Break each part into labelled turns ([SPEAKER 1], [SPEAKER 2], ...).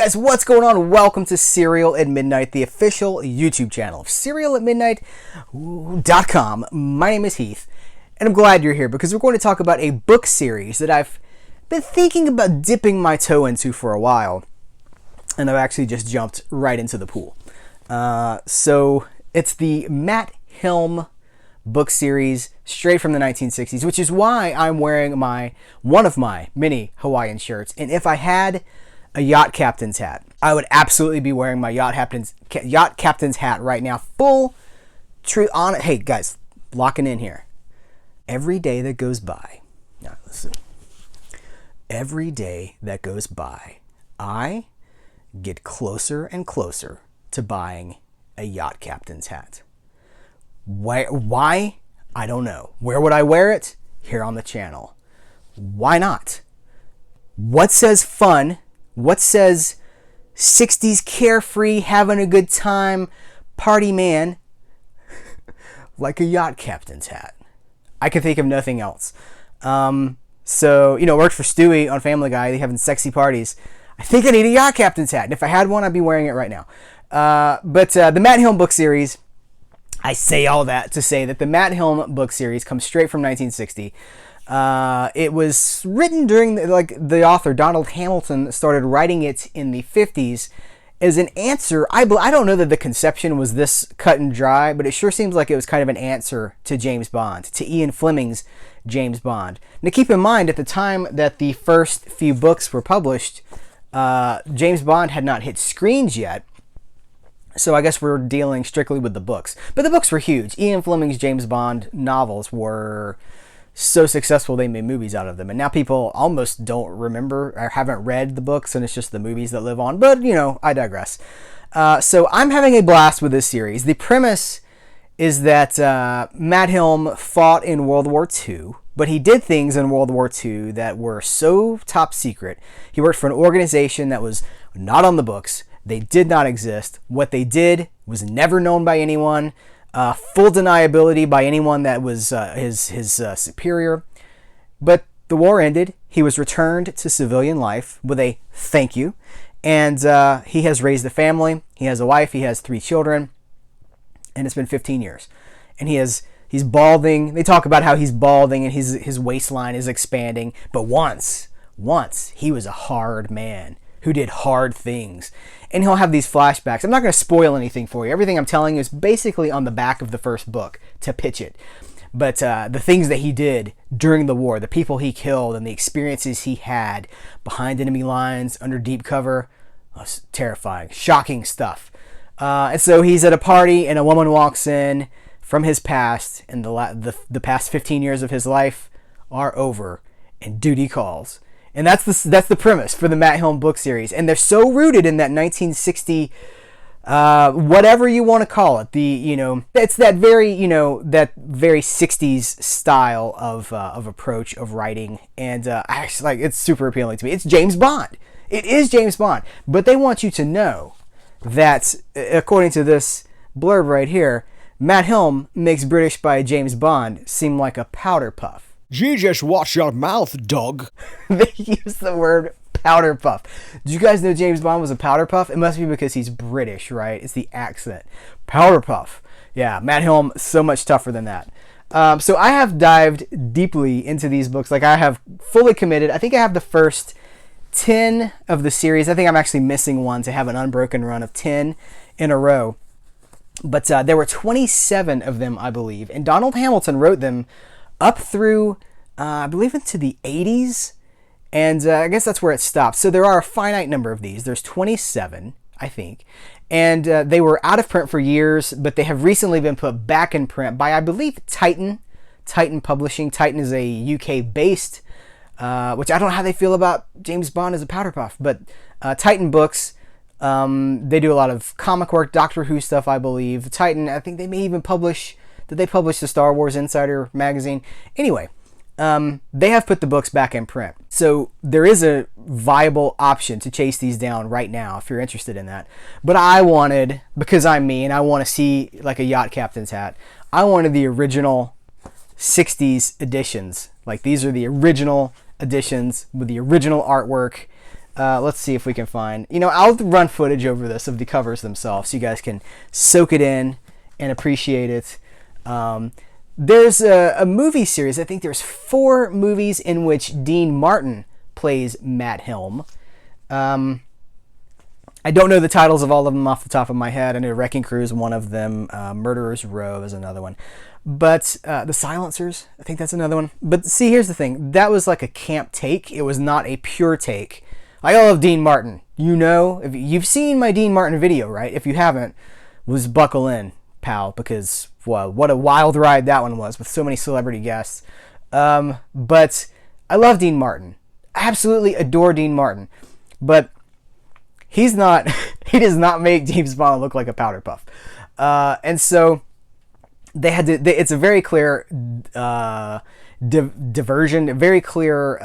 [SPEAKER 1] guys, what's going on? Welcome to Serial at Midnight, the official YouTube channel of serialatmidnight.com. My name is Heath, and I'm glad you're here because we're going to talk about a book series that I've been thinking about dipping my toe into for a while, and I've actually just jumped right into the pool. So it's the Matt Helm book series straight from the 1960s, which is why I'm wearing one of my many Hawaiian shirts. And if I had a yacht captain's hat, I would absolutely be wearing my yacht captain's hat right now. Full truth on it. Hey guys, locking in here. Every day that goes by, now listen. Every day that goes by, I get closer and closer to buying a yacht captain's hat. Why? I don't know. Where would I wear it? Here on the channel. Why not? What says fun? What says 60s carefree, having a good time, party man, like a yacht captain's hat? I can think of nothing else. So, it worked for Stewie on Family Guy. They having sexy parties. I think I need a yacht captain's hat. And if I had one, I'd be wearing it right now. But the Matt Helm book series, I say all that to say that the Matt Helm book series comes straight from 1960. It was written during the author Donald Hamilton started writing it in the 50s as an answer. I don't know that the conception was this cut and dry, but it sure seems like it was kind of an answer to James Bond, to Ian Fleming's James Bond. Now keep in mind, at the time that the first few books were published, James Bond had not hit screens yet. So I guess we're dealing strictly with the books. But the books were huge. Ian Fleming's James Bond novels were so successful they made movies out of them. And now people almost don't remember or haven't read the books, and it's just the movies that live on. But, I digress. So I'm having a blast with this series. The premise is that Matt Helm fought in World War II, but he did things in World War II that were so top secret. He worked for an organization that was not on the books. They did not exist. What they did was never known by anyone. Full deniability by anyone that was his superior. But the war ended. He was returned to civilian life with a thank you. And he has raised a family. He has a wife. He has 3 children. And it's been 15 years. And he's balding. They talk about how he's balding and his waistline is expanding. But once he was a hard man who did hard things. And he'll have these flashbacks. I'm not going to spoil anything for you. Everything I'm telling you is basically on the back of the first book to pitch it. But the things that he did during the war, the people he killed, and the experiences he had behind enemy lines, under deep cover, was terrifying, shocking stuff. And so he's at a party, and a woman walks in from his past, and the past 15 years of his life are over, and duty calls. And that's the premise for the Matt Helm book series. And they're so rooted in that 1960, whatever you want to call it. It's that very 60s style of approach of writing. And it's super appealing to me. It's James Bond. It is James Bond. But they want you to know that, according to this blurb right here, Matt Helm makes British by James Bond seem like a powder puff.
[SPEAKER 2] You just watch your mouth, dog.
[SPEAKER 1] They use the word powder puff. Did you guys know James Bond was a powder puff? It must be because he's British, right? It's the accent. Powder puff. Yeah, Matt Helm, so much tougher than that. So I have dived deeply into these books. I have fully committed. I think I have the first 10 of the series. I think I'm actually missing one to have an unbroken run of 10 in a row. But there were 27 of them, I believe. And Donald Hamilton wrote them up through, I believe, into the 80s, and I guess that's where it stopped. So there are a finite number of these. There's 27, I think, and they were out of print for years, but they have recently been put back in print by, I believe, Titan Publishing. Titan is a UK-based, which I don't know how they feel about James Bond as a powder puff, but Titan Books, they do a lot of comic work, Doctor Who stuff, I believe. Titan, I think they may even publish... Did they publish the Star Wars Insider magazine? Anyway, they have put the books back in print. So there is a viable option to chase these down right now if you're interested in that. But I wanted, because I'm me and I want to see like a yacht captain's hat, I wanted the original 60s editions. Like these are the original editions with the original artwork. Let's see if we can find, I'll run footage over this of the covers themselves so you guys can soak it in and appreciate it. There's a movie series. I think there's 4 movies in which Dean Martin plays Matt Helm. I don't know the titles of all of them off the top of my head. I know Wrecking Crew is one of them. Murderer's Row is another one. But The Silencers, I think that's another one. But see, here's the thing. That was like a camp take. It was not a pure take. I love Dean Martin. If you've seen my Dean Martin video, right? If you haven't, was buckle in, pal, because what a wild ride that one was with so many celebrity guests. But I love Dean Martin. I absolutely adore Dean Martin. But he does not make James Bond look like a powder puff. And so they had to, it's a very clear diversion, a very clear,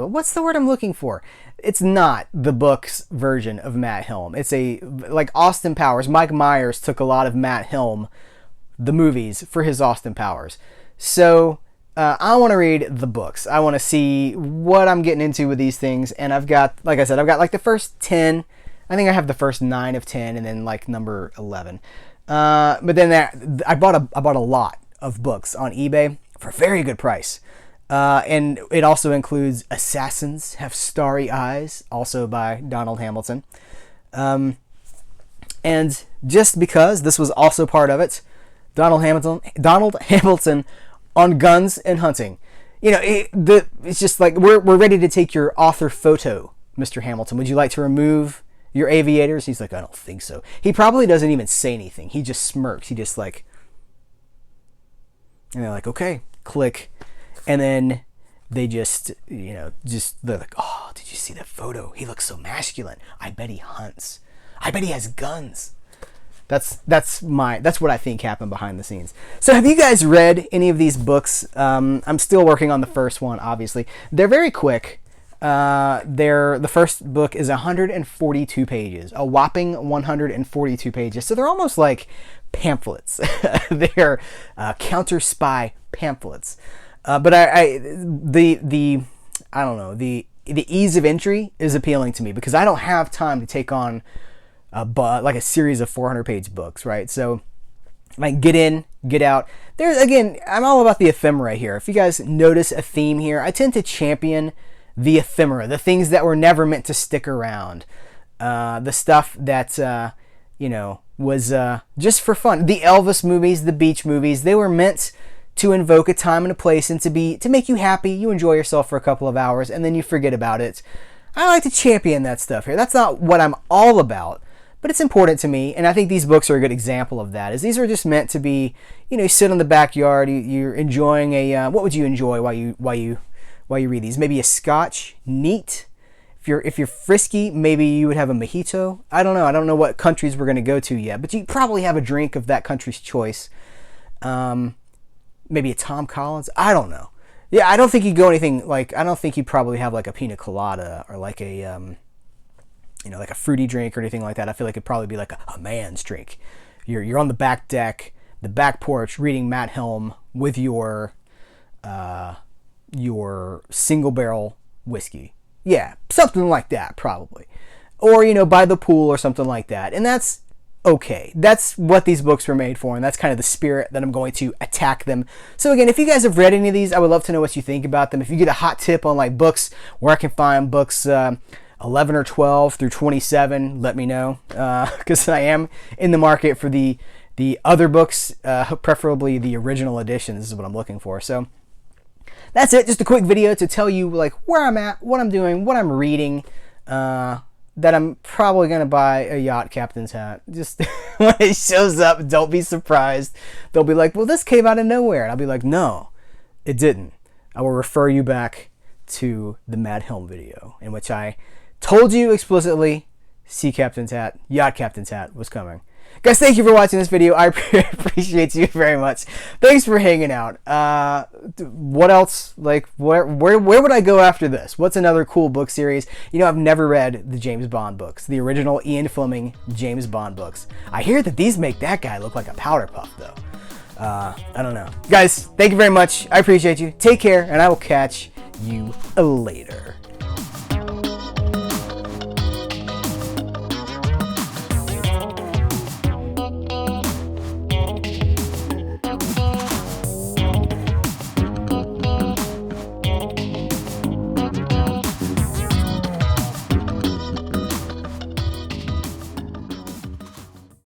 [SPEAKER 1] what's the word I'm looking for? It's not the book's version of Matt Helm. It's like Austin Powers. Mike Myers took a lot of Matt Helm, the movies, for his Austin Powers. So I want to read the books. I want to see what I'm getting into with these things. And I've got, like I said, I've got like the first 10. I think I have the first 9 of 10 and then like number 11. But then I bought a lot of books on eBay for a very good price. And it also includes Assassins Have Starry Eyes, also by Donald Hamilton. And just because this was also part of it, Donald Hamilton on guns and hunting. It's just like, we're ready to take your author photo, Mr. Hamilton. Would you like to remove your aviators? He's like, I don't think so. He probably doesn't even say anything. He just smirks. He just like, and they're like, okay, click. And then they just, they're like, oh, did you see that photo? He looks so masculine. I bet he hunts. I bet he has guns. That's what I think happened behind the scenes. So have you guys read any of these books? I'm still working on the first one, obviously. They're very quick. The first book is 142 pages, a whopping 142 pages. So they're almost like pamphlets. They're counter spy pamphlets. But the ease of entry is appealing to me because I don't have time to take on like a series of 400-page books, right? So like get in, get out. I'm all about the ephemera here. If you guys notice a theme here, I tend to champion the ephemera, the things that were never meant to stick around, the stuff that was just for fun. The Elvis movies, the beach movies, they were meant to invoke a time and a place and to make you happy. You enjoy yourself for a couple of hours and then you forget about it. I like to champion that stuff here. That's not what I'm all about, but it's important to me, and I think these books are a good example of that. Is these are just meant to be, you sit in the backyard, you're enjoying what would you enjoy while you read these? Maybe a scotch, neat. If you're frisky, maybe you would have a mojito. I don't know. I don't know what countries we're going to go to yet, but you probably have a drink of that country's choice. Maybe a Tom Collins. I don't know. Yeah, I don't think you go anything like. I don't think you probably have like a pina colada or like a like a fruity drink or anything like that. I feel like it'd probably be like a man's drink. You're on the back deck, the back porch, reading Matt Helm with your single barrel whiskey. Yeah, something like that probably. Or by the pool or something like that. And that's okay. That's what these books were made for, and that's kind of the spirit that I'm going to attack them. So again, if you guys have read any of these, I would love to know what you think about them. If you get a hot tip on like books, where I can find books 11 or 12 through 27, let me know, because I am in the market for the other books, preferably the original editions is what I'm looking for. So that's it. Just a quick video to tell you like where I'm at, what I'm doing, what I'm reading, that I'm probably going to buy a yacht captain's hat. Just when it shows up, don't be surprised. They'll be like, well, this came out of nowhere. And I'll be like, no, it didn't. I will refer you back to the Matt Helm video in which I told you explicitly sea captain's hat, yacht captain's hat was coming. Guys, thank you for watching this video. I appreciate you very much. Thanks for hanging out. What else? Like, where would I go after this? What's another cool book series? I've never read the James Bond books, the original Ian Fleming James Bond books. I hear that these make that guy look like a powder puff, though. I don't know. Guys, thank you very much. I appreciate you. Take care, and I will catch you later.